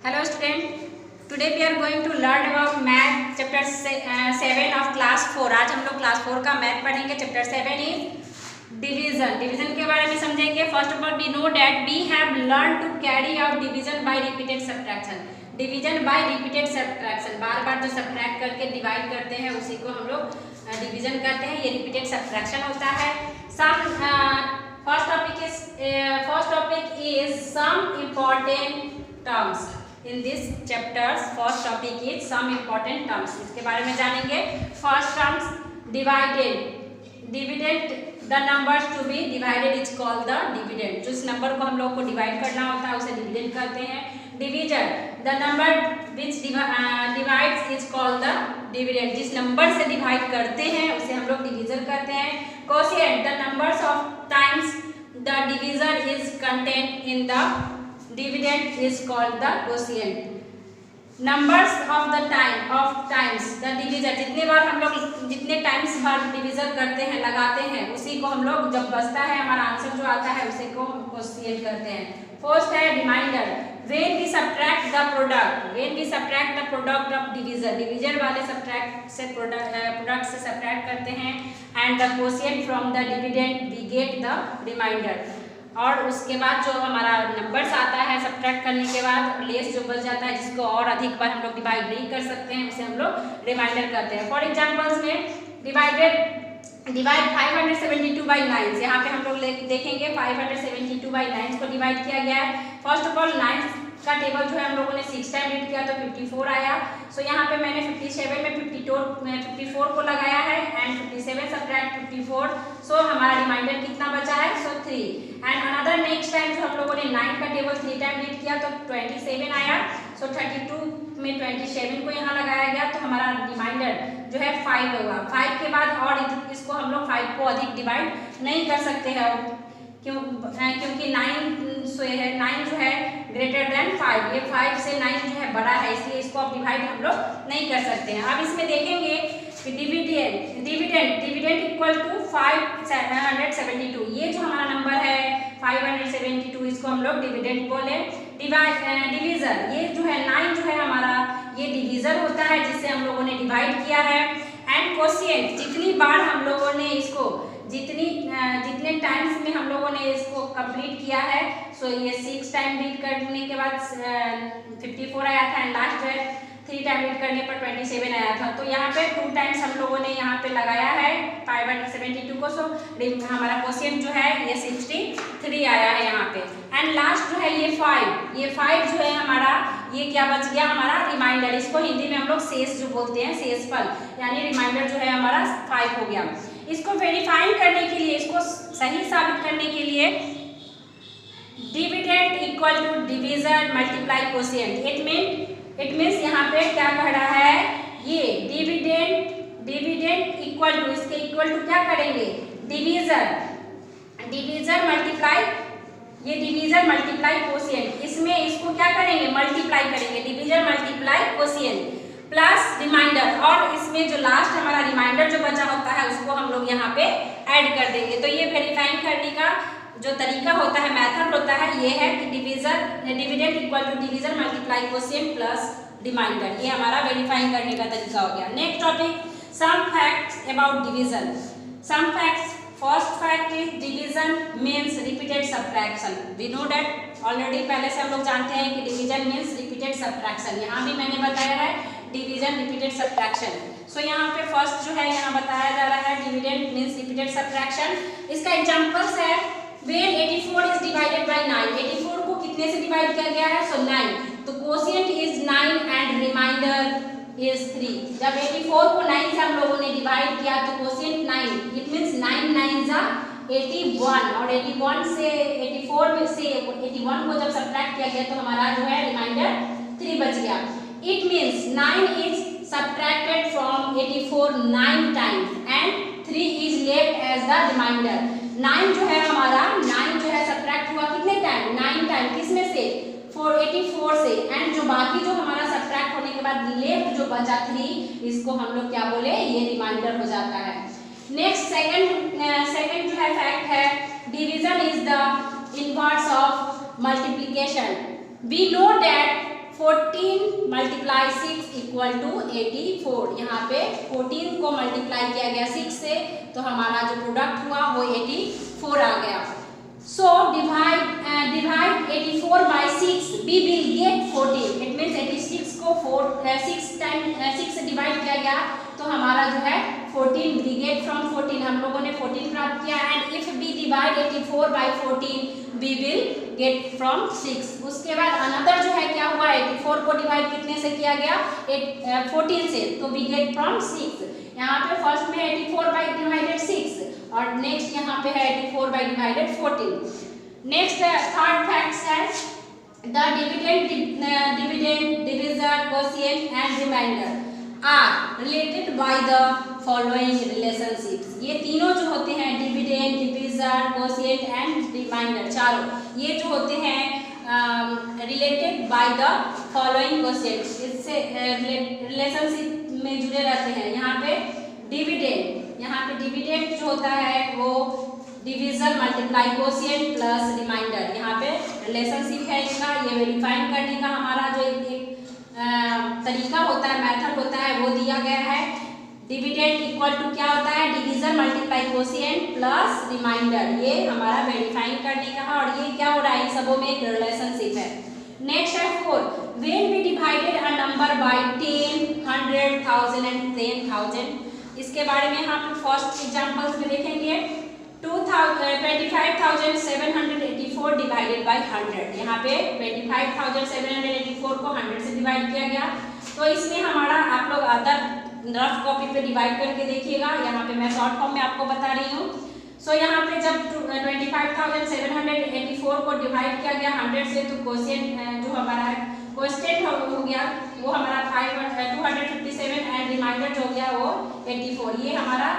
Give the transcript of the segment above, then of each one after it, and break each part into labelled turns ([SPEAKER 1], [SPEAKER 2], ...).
[SPEAKER 1] Hello student, today we are going to learn about math chapter 7 of class 4। आज हम लोग class 4 का math पढ़ेंगे। चैप्टर 7 इज डिवीजन के बारे में समझेंगे। First of all we know that we have learn to carry out division by repeated subtraction. Division by repeated subtraction, बार बार जो सब्ट्रैक्ट करके डिवाइड करते हैं उसी को हम लोग डिवीजन कहते हैं। ये रिपीटेड सब्ट्रैक्शन होता है। First topic is some important terms in this chapters. First topic is some important terms, इसके बारे में जानेंगे। First terms dividend, the numbers to be divided is called the dividend. जिस नंबर को हम लोग को डिवाइड करना होता है उसे डिविडेंड कहते हैं। Division, the number which divides is called the dividend. जिस नंबर से डिवाइड करते हैं उसे हम लोग डिवीजन कहते हैं। Quotient, the numbers of times the divisor is content in the dividend is called the quotient. Numbers of the times the divisor, जितने बार हम लोग जितने टाइम्स बार डिवीजर करते हैं लगाते हैं उसी को हम लोग जब बचता है हमारा आंसर जो आता है उसे को कोशिएंट करते हैं। फर्स्ट है reminder, when we subtract the product of divisor वाले सब्ट्रैक्ट से प्रोडक्ट से सब्ट्रैक्ट करते हैं। And the quotient from the dividend we get the reminder. और उसके बाद जो हमारा नंबर्स आता है सब्ट्रैक्ट करने के बाद लेस जो बच जाता है जिसको और अधिक बार हम लोग डिवाइड नहीं कर सकते हैं उसे हम लोग रिमाइंडर करते हैं। फॉर एग्जाम्पल्स में डिवाइड 572 बाई 9। यहाँ पे हम लोग देखेंगे 572 बाई 9 को डिवाइड किया गया है। फर्स्ट ऑफ ऑल 9 का टेबल जो है हम लोगों ने 6 टाइम रीड किया तो 54 आया। सो यहाँ पे मैंने 57 में 54 को लगाया है एंड 57 सब्ट्रैक्ट 54। सो हमारा रिमाइंडर कितना बचा है? सो 3। एंड अनदर नेक्स्ट टाइम जो हम लोगों ने 9 का टेबल 3 टाइम रीड किया तो 27 आया। सो 32 में 27 को यहाँ लगाया गया तो हमारा रिमाइंडर जो है 5 होगा। 5 के बाद और इसको हम लोग 5 को अधिक डिवाइड नहीं कर सकते हैं क्योंकि 9 जो है ग्रेटर देन 5, ये 5 से 9 जो है बड़ा है इसलिए इसको अब डिवाइड हम लोग नहीं कर सकते हैं। अब इसमें देखेंगे कि डिविडेंड इक्वल टू 572। ये जो हमारा नंबर है 572 इसको हम लोग डिविडेंड बोले। डिवीजर, ये जो है 9 जो है हमारा ये डिवीजर होता है जिससे हम लोगों ने डिवाइड किया है। एंड कोशिएंट, जितनी बार हम लोगों ने इसको जितने टाइम्स में हम लोगों ने इसको कंप्लीट किया है। सो ये 6 टाइम रीड करने के बाद 54 आया था एंड लास्ट जो है 3 टाइम रीड करने पर 27 आया था। तो यहाँ पे 2 टाइम्स हम लोगों ने यहाँ पे लगाया है 572 को। सो हमारा कोशिएंट जो है ये 63 आया है यहाँ पे। एंड लास्ट जो है ये 5 जो है हमारा ये क्या बच गया? हमारा रिमाइंडर। इसको हिंदी में हम लोग शेष जो बोलते हैं, शेषफल, यानी रिमाइंडर जो है हमारा 5 हो गया। इसको वेरीफाई करने के लिए, इसको सही साबित करने के लिए dividend equal to divisor multiply quotient. It means यहाँ पे क्या कह रहा है? ये डिविडेंड इक्वल टू, इसके इक्वल टू क्या करेंगे? डिवीजर मल्टीप्लाई, ये डिवीजर मल्टीप्लाई कोशिएंट, इसमें इसको क्या करेंगे? मल्टीप्लाई करेंगे। Divisor multiply quotient plus reminder, और इसमें जो लास्ट हमारा रिमाइंडर जो बचा होता है उसको हम लोग यहाँ पे ऐड कर देंगे। तो ये वेरीफाई करने का जो तरीका होता है, मेथड होता है, ये है कि dividend equal to divisor multiply quotient plus reminder. ये हमारा वेरीफाई करने का तरीका हो गया। Next topic some facts about division. Some facts, first fact is division means repeated subtraction. We know that already, पहले से हम लोग जानते हैं कि डिवीजन मीन्स रिपीटेड सब्ट्रैक्शन। यहाँ भी मैंने बताया है डिवीजन रिपीटेड सब्ट्रैक्शन। सो यहाँ पे फर्स्ट जो है यहाँ बताया जा रहा है डिविडेंड मीन्स रिपीटेड सब्ट्रैक्शन। इसका एग्जांपल्स है when 84 is divided by 9। 84 को कितने से डिवाइड किया गया है? सो 9। तो quotient is 9 and reminder is 3। जब 84 को 9 से हम लोगों ने डिवाइड किया तो कोशिएंट 9, इट मीन्स 9 9 जा 81, और 81 से 84 में से 81 को जब सब्ट्रैक्ट किया गया तो हमारा जो है रिमाइंडर 3 बच गया। It means 9 is subtracted from 84 9 times and 3 is left as the reminder. 9 जो है हमारा 9 जो है सब्ट्रैक्ट हुआ कितने टाइम? 9 टाइम। किसमें से? 84 से। एंड जो बाकी जो हमारा सब्ट्रैक्ट होने के बाद लेफ्ट जो बचा 3, इसको हम लोग क्या बोले? ये रिमाइंडर हो जाता है। नेक्स्ट सेकंड जो है फैक्ट है division is the inverse of multiplication. We know that 4 multiply 6 equal to 84। यहाँ पे 14 को मल्टीप्लाई किया गया 6 से, तो हमारा जो प्रोडक्ट हुआ वो 84 आ गया। सो divide 84 by 6, we will get 14। It means 86 को 6 से डिवाइड किया गया तो हमारा जो है 14, we get from 14, हम लोगों ने 14 प्राप्त किया। And if we divide 84 by 14, we will get from 6। उसके बाद अनदर जो है क्या हुआ, 84 को डिवाइड कितने से किया गया, 14 से, तो we get from 6। यहाँ पे फर्स्ट में 84 by divided 6 और नेक्स्ट यहाँ पे है 84 by divided 14। Next third fact है the dividend, division, quotient and remainder are related by the following relationships. ये तीनों जो होते हैं dividend, division, quotient and remainder, चारों ये जो होते हैं related by the following quotient, इससे रिलेशनशिप में जुड़े रहते हैं। यहाँ पे डिविडेंड, यहाँ पे डिविडेंड जो होता है वो division multiply quotient plus reminder, यहाँ पे रिलेशनशिप है इसका। ये वेरीफाइन करने का हमारा जो एक तरीका होता है, मेथड होता है, वो दिया गया है। डिविडेंड इक्वल टू क्या होता है, division multiply quotient plus reminder, ये हमारा वेरीफाइन करने का है। और ये क्या हो रहा है, इन सबों में एक रिलेशनशिप है। नेक्स्ट है 4, when we divided a number by 10, 100, 1000 and 10,000। इसके बारे में हम फर्स्ट एग्जांपल्स में देखेंगे। 25,784 डिवाइडेड बाय 100, यहाँ पे 25,784 को 100 से डिवाइड किया गया। तो इसमें हमारा आप लोग अदर रफ कॉपी पे डिवाइड करके देखिएगा, यहाँ पे मैं शॉर्ट फॉर्म में आपको बता रही हूँ। सो यहाँ पे जब 25,784 को डिवाइड किया गया 100 से, तो कोशिएंट जो हमारा कोशिएंट हो गया वो हमारा 257 एंड रिमाइंडर जो हो गया वो 84। ये हमारा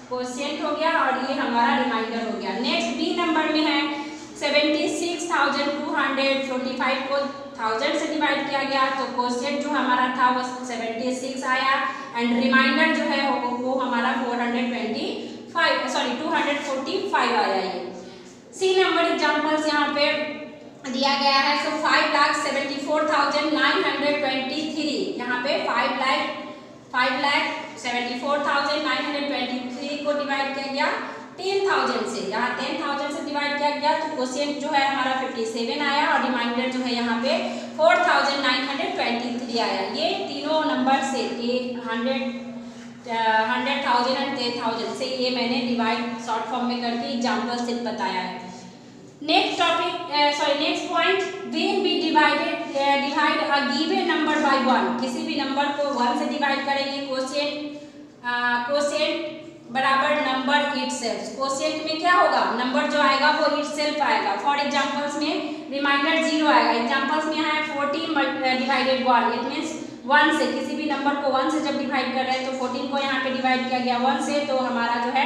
[SPEAKER 1] कोशिएंट हो गया और ये हमारा रिमाइंडर हो गया। नेक्स्ट बी नंबर में है 76,245 को 1000 से डिवाइड किया गया, तो कोशिएंट जो हमारा था वो 76 आया एंड रिमाइंडर जो है वो हमारा 245 आया। ये सी नंबर एग्जांपल्स यहाँ पे दिया गया है। सो 5,74,923, यहाँ पे 5,74,923 को डिवाइड किया गया 10,000 से, यहाँ 10,000 से डिवाइड किया गया तो कोशिएंट जो है हमारा 57 आया और रिमाइंडर जो है यहाँ पे 4,923 आया। ये तीनों नंबर से 100,000 एंड 10,000 से ये मैंने डिवाइड शॉर्ट फॉर्म में करके एग्जाम्पल से बताया है। Next topic next point, when we divide a given number by 1, किसी भी नंबर को 1 से डिवाइड करेंगे, कोशिएंट बराबर नंबर इटसेल्फ। कोशिएंट में क्या होगा, नंबर जो आएगा वो इटसेल्फ आएगा। फॉर एग्जांपल्स में रिमाइंडर 0 आएगा। एग्जांपल्स में यहाँ है 14 डिवाइडेड 1, इट मीन्स 1 से, किसी भी नंबर को 1 से जब डिवाइड कर रहे हैं तो 14 को यहाँ पे डिवाइड किया गया 1 से, तो हमारा जो है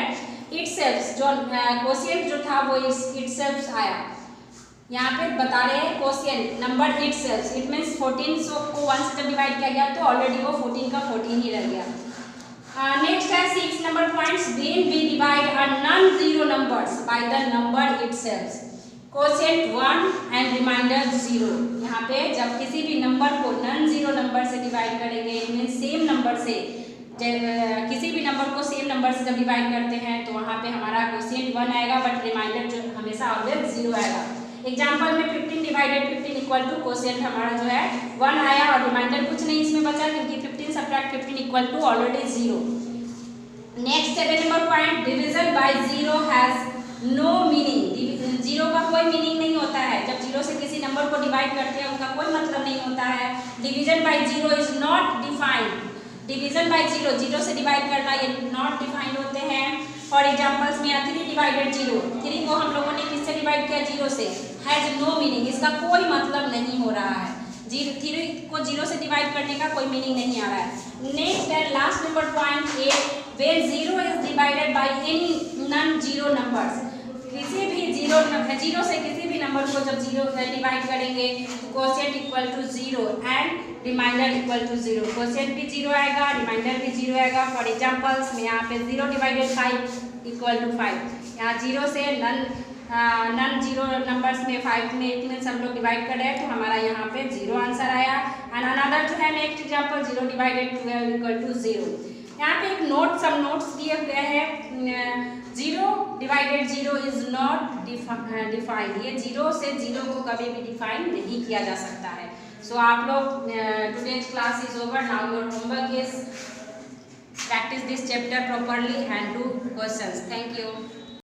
[SPEAKER 1] इटसेल्फ जो कोशिएंट जो था वो इटसेल्फ आया। यहाँ पे बता रहे हैं quotient number itself, it means 14 को 1 से जब डिवाइड किया गया तो ऑलरेडी वो 14 का 14 ही रह गया। नेक्स्ट है 6 number points, when we divide a non zero numbers by the number itself, quotient 1 and remainder 0। यहाँ पे जब किसी भी नंबर को नॉन जीरो नंबर से डिवाइड करेंगे, इट मीन्स सेम नंबर से, किसी भी नंबर को सेम नंबर से जब डिवाइड करते हैं तो वहाँ पे हमारा कोशिएंट 1 आएगा बट रिमाइंडर जो हमेशा ऑलवेज 0 आएगा। एग्जाम्पल में 15 डिवाइडेड 15 इक्वल टू कोशिएंट हमारा जो है 1 आया और रिमाइंडर कुछ नहीं इसमें बचा क्योंकि 15 subtract 15 equal to already 0। Next 7 number point, division by 0 has no meaning. 0 का कोई मीनिंग नहीं होता है, जब 0 से किसी नंबर को डिवाइड करते हैं उसका कोई मतलब नहीं होता है। Division by 0 is not defined. Division by 0 से डिवाइड करना ये नॉट डिफाइंड होते हैं। फॉर एग्जाम्पल्स में 3 डिवाइडेड 0, 3 को हम लोगों ने किससे डिवाइड किया 0 से, हैज नो मीनिंग, इसका कोई मतलब नहीं हो रहा है। 3 को 0 से डिवाइड करने का कोई मीनिंग नहीं आ रहा है। Next and last number point A, when 0 is divided by any non zero numbers, किसी भी 0 से किसी भी नंबर को जब 0 से डिवाइड करेंगे तो quotient equal to 0 and remainder equal to 0। Quotient भी 0 आएगा, रिमाइंडर भी 0 आएगा। फॉर एग्जांपल्स में यहाँ पे 0 डिवाइडेड 5 इक्वल टू 5, यहाँ 0 से नॉन जीरो नंबर्स में 5 में हम लोग डिवाइड कर रहे हैं तो हमारा यहाँ पे 0 आंसर आया। एंड अनदर जो है next example 0 divided 12 equal to 0। यहाँ पे एक नोट सब नोट्स दिए हुए हैं। 0 डिवाइडेड 0 इज नॉट डिफाइंड, ये 0 से 0 को कभी भी डिफाइन नहीं किया जा सकता है। सो आप लोग today's class is over, now your homework is practice this chapter properly and do questions. Thank you.